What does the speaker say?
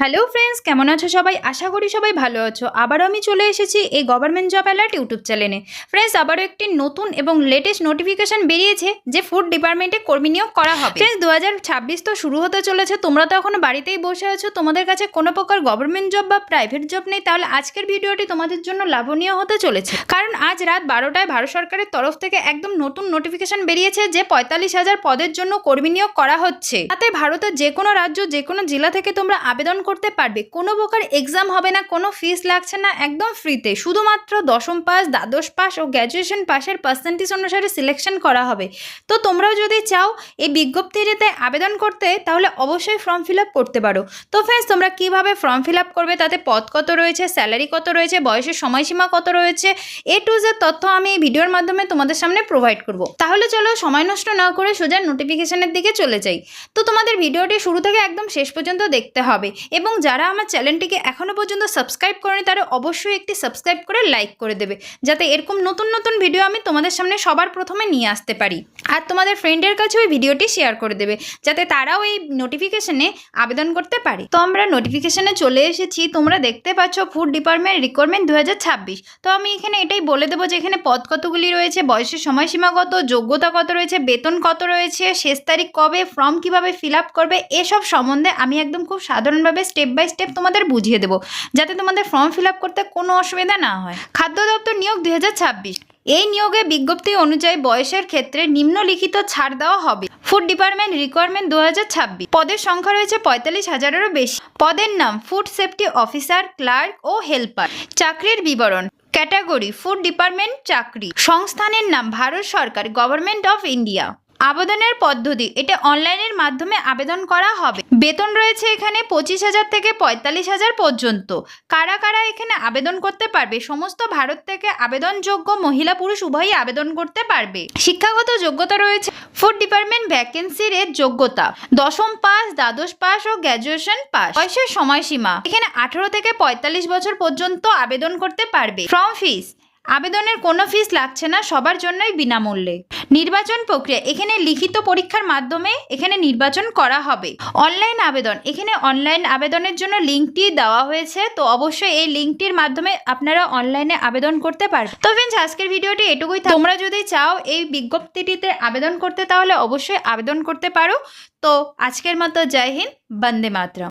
Hello friends, কেমন আছো সবাই? আশা করি সবাই ভালো আছো। আবারও আমি চলে এসেছি এই গভর্নমেন্ট জব অ্যালার্ট ইউটিউব চ্যানেলে। ফ্রেন্ডস, আবারও একটি নতুন এবং লেটেস্ট নোটিফিকেশন বেরিয়েছে যে ফুড ডিপার্টমেন্টে কর্মী নিয়োগ করা হবে। ফ্রেন্ডস, 2026 তো শুরু হতে চলেছে, তোমরা তো এখনো বাড়িতেই বসে আছো, তোমাদের কাছে কোনো প্রকার গভর্নমেন্ট জব বা প্রাইভেট জব নেই, তাহলে আজকের ভিডিওটি তোমাদের জন্য লাভনীয় হতে চলেছে। কারণ আজ রাত 12টায় ভারত সরকারের তরফ থেকে একদম নতুন নোটিফিকেশন বেরিয়েছে যে 45,000 পদের জন্য কর্মী নিয়োগ করা হচ্ছে। তাতে ভারতের যে কোনো রাজ্য, যে কোনো জেলা থেকে তোমরা আবেদন করতে পারবে। কোনো প্রকার এক্সাম হবে না, কোনো ফিস লাগছে না, একদম ফ্রিতে। শুধুমাত্র দশম পাস, দ্বাদশ পাস ও গ্র্যাজুয়েশন পাসের পার্সেন্টেজ অনুসারে সিলেকশন করা হবে। তো তোমরাও যদি চাও এই বিজ্ঞপ্তিতে আবেদন করতে, তাহলে অবশ্যই ফর্ম ফিল আপ করতে পারো। তো ফ্রেন্ডস, তোমরা কিভাবে ফর্ম ফিল আপ করবে, তাতে পদ কত রয়েছে, স্যালারি কত রয়েছে, বয়সের সময়সীমা কত রয়েছে, এ টু জেড তথ্য আমি এই ভিডিওর মাধ্যমে তোমাদের সামনে প্রোভাইড করব। তাহলে চলো সময় নষ্ট না করে সোজা নোটিফিকেশনের দিকে চলে যাই। তো তোমাদের ভিডিওটি শুরু থেকে একদম শেষ পর্যন্ত দেখতে হবে, এবং যারা আমার চ্যানেলটিকে এখনো পর্যন্ত সাবস্ক্রাইব করেনি তারা অবশ্যই একটি সাবস্ক্রাইব করে লাইক করে দেবে, যাতে এরকম নতুন নতুন ভিডিও আমি তোমাদের সামনে সবার প্রথমে নিয়ে আসতে পারি। আর তোমাদের ফ্রেন্ডের কাছে ওই ভিডিওটি শেয়ার করে দেবে, যাতে তারাও এই নোটিফিকেশনে আবেদন করতে পারে। তো আমরা নোটিফিকেশনে চলে এসেছি। তোমরা দেখতে পাচ্ছ ফুড ডিপার্টমেন্ট রিক্রুটমেন্ট 2026। তো আমি এখানে এটাই বলে দেবো যে এখানে পদ কতগুলি রয়েছে, বয়সের সময়সীমা কত, যোগ্যতা কত রয়েছে, বেতন কত রয়েছে, শেষ তারিখ কবে, ফর্ম কিভাবে ফিল আপ করবে, এসব সম্বন্ধে আমি একদম খুব সাধারণভাবে স্টেপ বাই স্টেপ তোমাদের বুঝিয়ে দেবো, যাতে তোমাদের ফর্ম ফিল আপ করতে কোনো অসুবিধা না হয়। খাদ্য দপ্তর নিয়োগ 2026। এই নিয়োগে বিজ্ঞপ্তি অনুযায়ী বয়সের ক্ষেত্রে নিম্নলিখিত ছাড় দেওয়া হবে। Food department requirement 2026। পদের সংখ্যা রয়েছে 45,000-এরও বেশি। পদের নাম ফুড সেফটি অফিসার, ক্লার্ক ও হেল্পার। চাকরির বিবরণ। ক্যাটাগরি ফুড ডিপার্টমেন্ট চাকরি। সংস্থানের নাম ভারত সরকার, গভর্নমেন্ট অফ ইন্ডিয়া। আবেদনের পদ্ধতি, এটা অনলাইনের মাধ্যমে আবেদন করা হবে। বেতন রয়েছে এখানে 25,000 থেকে 45,000 পর্যন্ত। কারা কারা এখানে আবেদন করতে পারবে? সমস্ত ভারত থেকে আবেদনযোগ্য মহিলা পুরুষ উভয়ই আবেদন করতে পারবে। শিক্ষাগত যোগ্যতা রয়েছে ফুড ডিপার্টমেন্ট ভ্যাকেন্সির এর যোগ্যতা দশম পাস, দ্বাদশ পাস ও গ্র্যাজুয়েশন পাস। বয়সের সময়সীমা এখানে 18 থেকে 45 বছর পর্যন্ত আবেদন করতে পারবে। ফর্ম ফিস, আবেদনের কোনো ফিস লাগছে না, সবার জন্যই বিনামূল্যে। নির্বাচন প্রক্রিয়া, এখানে লিখিত পরীক্ষার মাধ্যমে এখানে নির্বাচন করা হবে। অনলাইন আবেদন, এখানে অনলাইন আবেদনের জন্য লিঙ্কটি দেওয়া হয়েছে, তো অবশ্যই এই লিঙ্কটির মাধ্যমে আপনারা অনলাইনে আবেদন করতে পারবেন। তো ফ্রেন্ডস, আজকের ভিডিওটি এটুকুই। তোমরা যদি চাও এই বিজ্ঞপ্তিটিতে আবেদন করতে, তাহলে অবশ্যই আবেদন করতে পারো। তো আজকের মতো জয় হিন্দ, বন্দে মাতরম।